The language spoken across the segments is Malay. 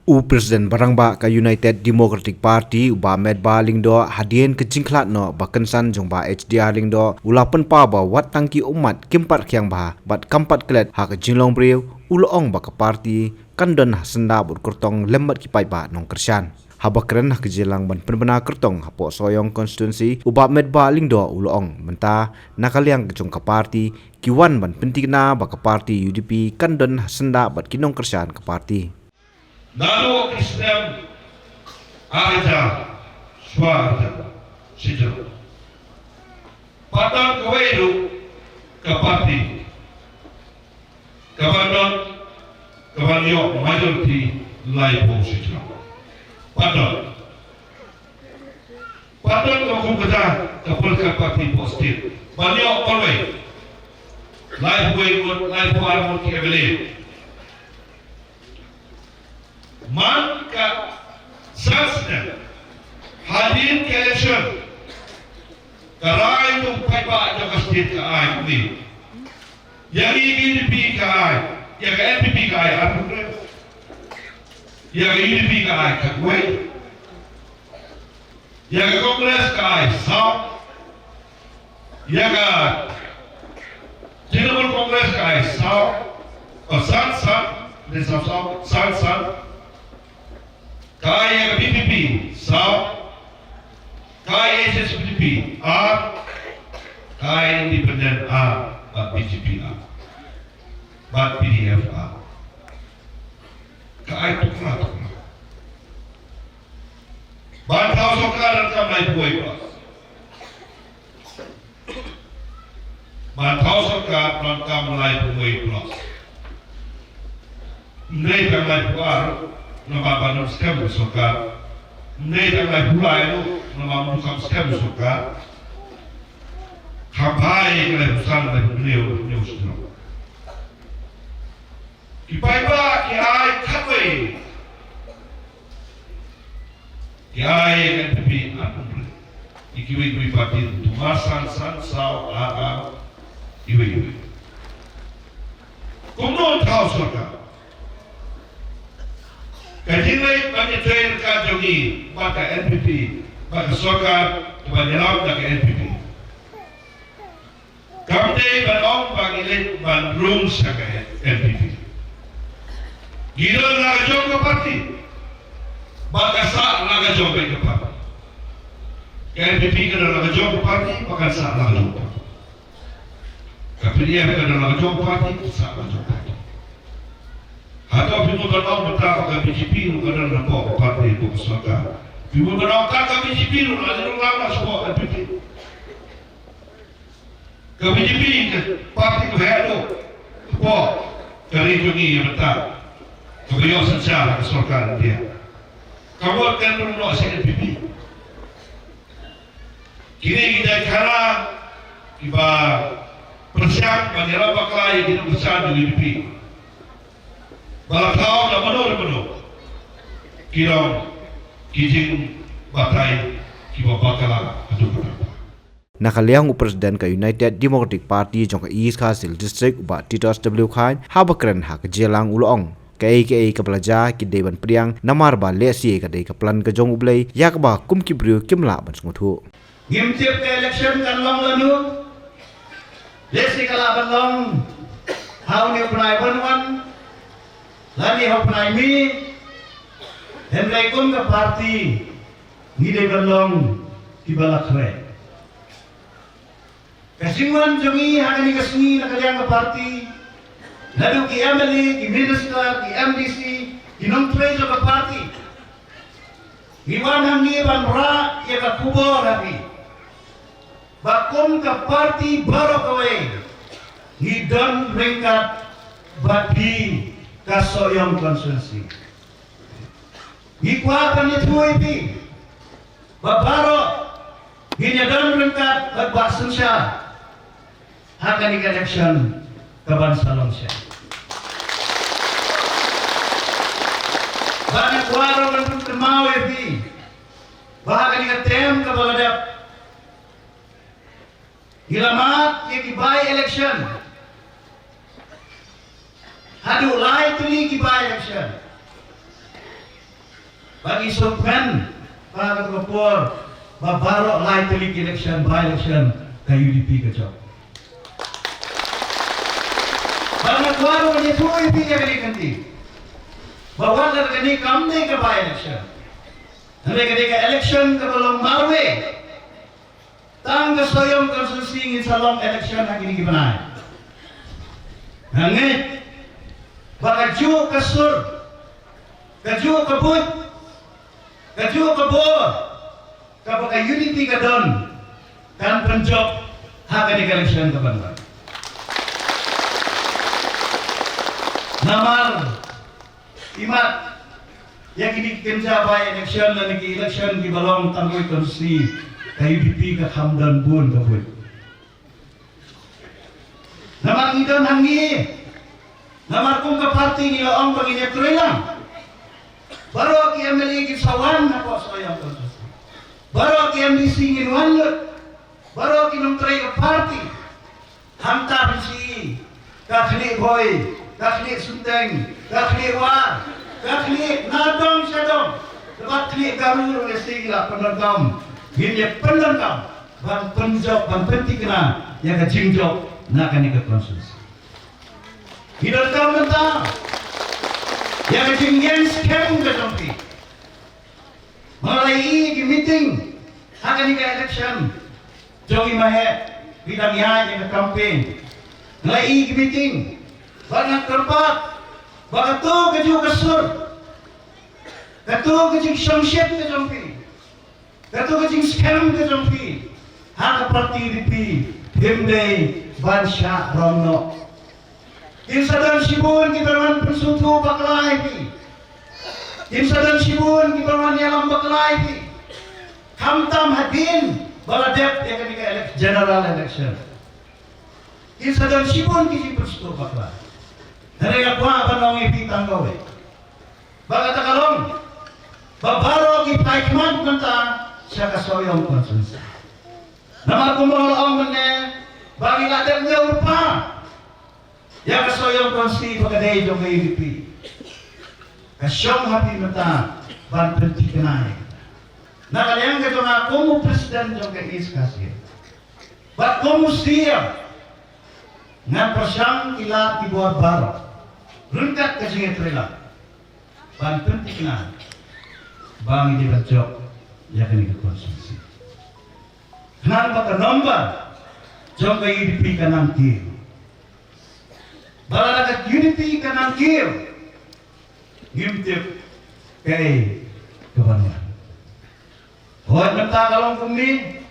Presiden barangba ka United Democratic Party uba medba lingdo hadien ke jingklat no bakensan jongba HDR lingdo ulapan pa ba wat tangki ummat kimpat kyang ba bat kampat klet ha ke jinglong breu ulong ba ka parti kandon senda bur kurtong lembat ki paidbah nong kersan habakren ha ke jilang ban penbena kurtong hapo Sohïong constituency uba medba lingdo ulong menta nakaliang ke jong ka parti kiwan ban pentingna ba ka parti UDP kandon senda bat kinong kersan ka parti Lalu Islam ada suara sejauh pada keweduk keparti kebanon kebanyok majoriti laipo sejauh pada kehukum kerja kepulkan parti positif banyak orang laipo armut kebeli man ka sasna hadin ke election karai tu paidbah jaga state ka ai ni yang UDP ka ai yang NPP ka ai apa yang UDP ka ai ka kuai yang Kongres ka ai sa yang Trinidad Kongres ka ai sa san ni san Kaya BPP South, kaya SSPDP R, kaya Independent R, but BGP R, but PDF R. Kaya tukar. Bantau sokaran kamai buai plus. Bantau sokaran kamai buai plus. Nai kamai buar. Nama banam skam suka, nei tangai bulai lu nama musam skam suka, hampai kalau bukan lagi beliau sudah. Paidbah kiai katwe, kiai kan tapi apa? Ikiwe parti tumasan sao iwe. Konon tahu suka. Kajinai banyak train kajogi, maka NPP, maka sokar, banyak ke NPP. Kamde banong bangilit bandrung sa NPP. Gila nagajong ke parti, maka sa nagajong ke parti. NPP kena nagajong ke parti, maka sa nagajong ke parti. Kapilihan kena nagajong ke parti, sa nagajong ke parti. Atau pimu kenal betul ke BGP lu kena nampak parti itu kesukaan. Pimu kenal tak ke BGP lu lalu lama semua NPP. Ke BGP parti kehedo, apa dari jungi yang betul. Kebiasaan sosial kesukaan dia. Kamu akan menolak NPP. Kini kita cara kita persiap menjelang baklai kita besar di UDP. Balakau dah penuh. Kirong, kijing, batai, kiba bakala, aduh kata. Nakaliang Presiden ka United Democratic Party jong ka East Khasil District uba Titos W Khain habakren ha ka jelang ulong. KA ka pelajar ki dewan priang namar ba lesi ka dei ka plan ka jong ublei yak ba kum ki bru kimla ban smuthu. Ngimtip ka election kan long lanu. Lesi kala ban long. How ni pernah banwan. Lani hok naimi, hendak ikut ke parti, ngide belong di balakre. Kesimpulan jongi hari ini kesini nak kerja ke parti, lalu ki MLA, ki minister, ki MDC, ki non-treasure ke parti. Iwan hamni ban ra, ia ke kubur lagi. Bakum ke parti baru kawai, ngidon ryngkat bagi Sohïong konstitusi. Ikuatan itu ini, babaro, hinyadan ryngkat berbahasa Indonesia, akan election kebangsaan Indonesia. Banyak warung dan mau ini, bahkan ikatem kebaladap, hilamat yang dibayar election. Hadu lai tuli ki by election. bagi subhan para kapur babarok lai telik election by election ke UDP ke job. Bagaimana kuaru ni tu UDP ke kanti. Bawa kani kamne ke by election. Hande ke election ke belum marwe. Tang ke Sohïong konstitusi in salong election hari ini gimana? Hangat bagaju kasur, kaju kabut, kaju kabur, kapag unity ka doon, kan penjok haka di election ka banban. Namar imat yang kini kenja by election dan niki election di balong tanggoy konstitusi ka UDP ka hamdan bun kabut. Namar idon hangi, namar kung ka party nila ang panginya lang. Baru ki MLA ki sawan na po Sohïong konstitusi. Baru ki MDC ngin wanlut. Baru ki nung tray ka party. Hamta bisi, kakni boy, kakni sunteng, kakni war, kakni nadong syadong. Lepas kni garur lesingla penegam, gini penegam, ban penjok, ban pentikna, yang kejingjok, nak ni ke konstitusi. Hidup kau mentah, yang kejingjang scam ke jampi. Malai di meeting, akan ni ke election, jogi mahe, bidang yang ke campaign. Malai di meeting, banyak terpat, bagatu keju kesur, katu kejing syamsyet ke jampi, katu kejing scam ke jampi. Hak parti UDP, himdei bansha romno. Insadan sibun kita orang pensutu baklai ni. Insadan sibun kita orang yang baklai ni. Hamtam hadin baladep yang ketika general election. Insadan sibun kita pensutu baklai. Mereka kuah panong ipi tanggawe. Bagat kalong, babaro kita paikman tentang siapa Sohïong konstitusi. Nama kumpulan orang mana bagi ladang dia lupa. Ya ke Sohïong konstitusi pakai jong UDP. Kasyong happy mata ban penting kenai. Nak kalian ke jong aku presiden jong ke iskasir. Bat kamu siap. Ngan persang ilat di bawah baru. Ryngkat ke sini terila. Ban penting kenai. Bang ini berjok ya kini ke konstitusi. Kenapa ke nombor jong ke UDP kanang kiri. Baladagat unity kanang kiri. Ngimtip kay kabanwan. Huwag nagtakalong kumi.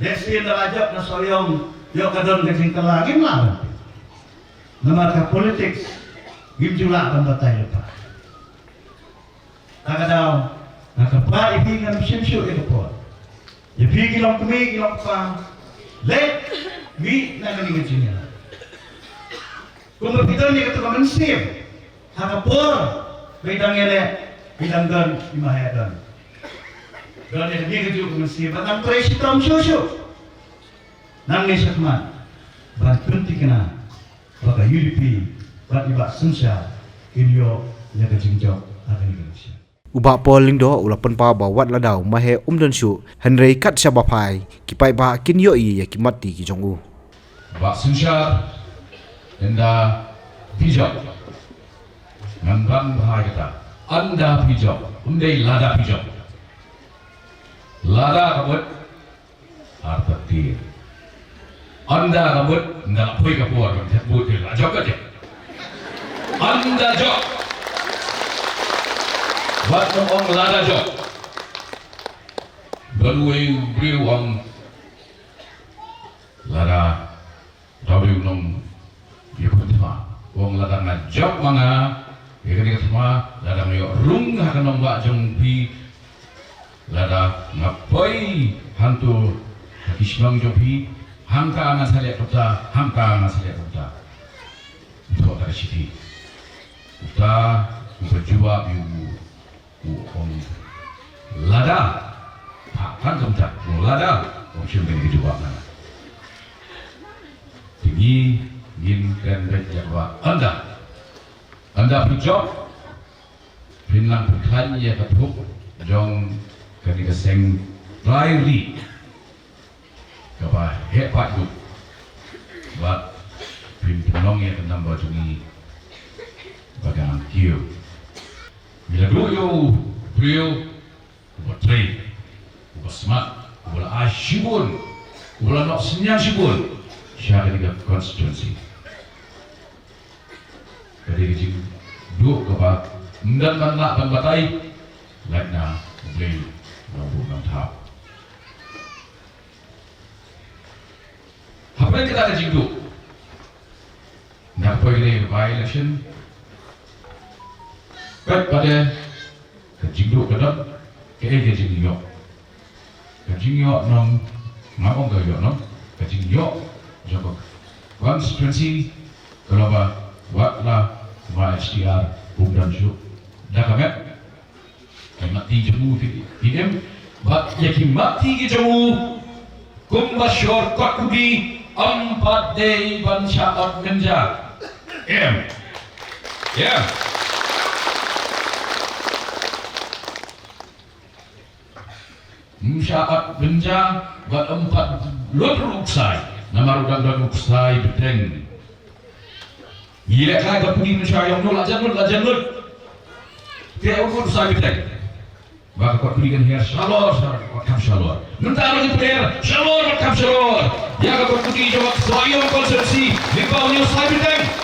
Lesin na ajak na Sohïong yung kadon kasing kalagin lang. Namar ka politics, gimjula kan batay pa. Taka daw, nakapa ibingan simsyo ito po. Ibigin lang kumi, gilang pa. Let me na kaningin siya. Kung mapitan niya ito ka mansip, hakapor, bidang ele, bidang don, imahedan. Don ele, hindi ka dito ka mansip. At ang presi tong syusyo. Nang nisakman, ba't kunti ka na, baka UDP, ba't iba sunsya, inyo, niya ka jingjok, akan ikan siya. Ubah polling do ulapan pa bawat ladau mahe umdon shu henrei kat sabapai kipai ba kin yo i ya kimati ki jongu ba sunsha enda pijak ngambang bahaya anda pijak undai lada pijak lada kabut harta tir anda kabut ndak poi kapur sebut jok aja anda jok buat orang lada jok berway beriu orang lada tahu nom dia pun sama orang lada ngajak mana dia kena sama lada ngayo rung akan nombak jompi lada ngapai hantu kismang jompi hangka ngasaliat kota hangka ngasaliat kota itu akan sih kita berjuang orang lada kan tempat lada orang sini hidup apa tinggi ingin dan berjawab anda hijau Finland Peklan ya ketuk jong ketika seng Riley kapa hebat tu buat penong ya kenam bajungi bagang kiu bila doyo beliau buat train buat smart buat asyibun buat nak senyang sibun siapa ketika constituency ketika jing duk kapa dan nak batai like na boleh nombor 6 tahap. Apa yang kita ada jingdu? Nak pergi by election pada jingdu kedap ke jingdu jingdu nong ngapong ke nong jingdu joko constituency kalau buat lah Atiar dan syuk dah kamet mati jemu hidem bat yakin mati ke jemu kumba shortcut kudi 4 day ban syaat menja ya syaat menja bat 4 lot ruksai nama rudang ruksai beteng gila kai ka kudi Sohïong nol ajan dia ukur saya betul. Baka kau berikan her shalor, kam shalor. Nuntar lagi player shalor, kam shalor. Ya kau beri jawab Sohïong konsensi. Lipau new saya betul.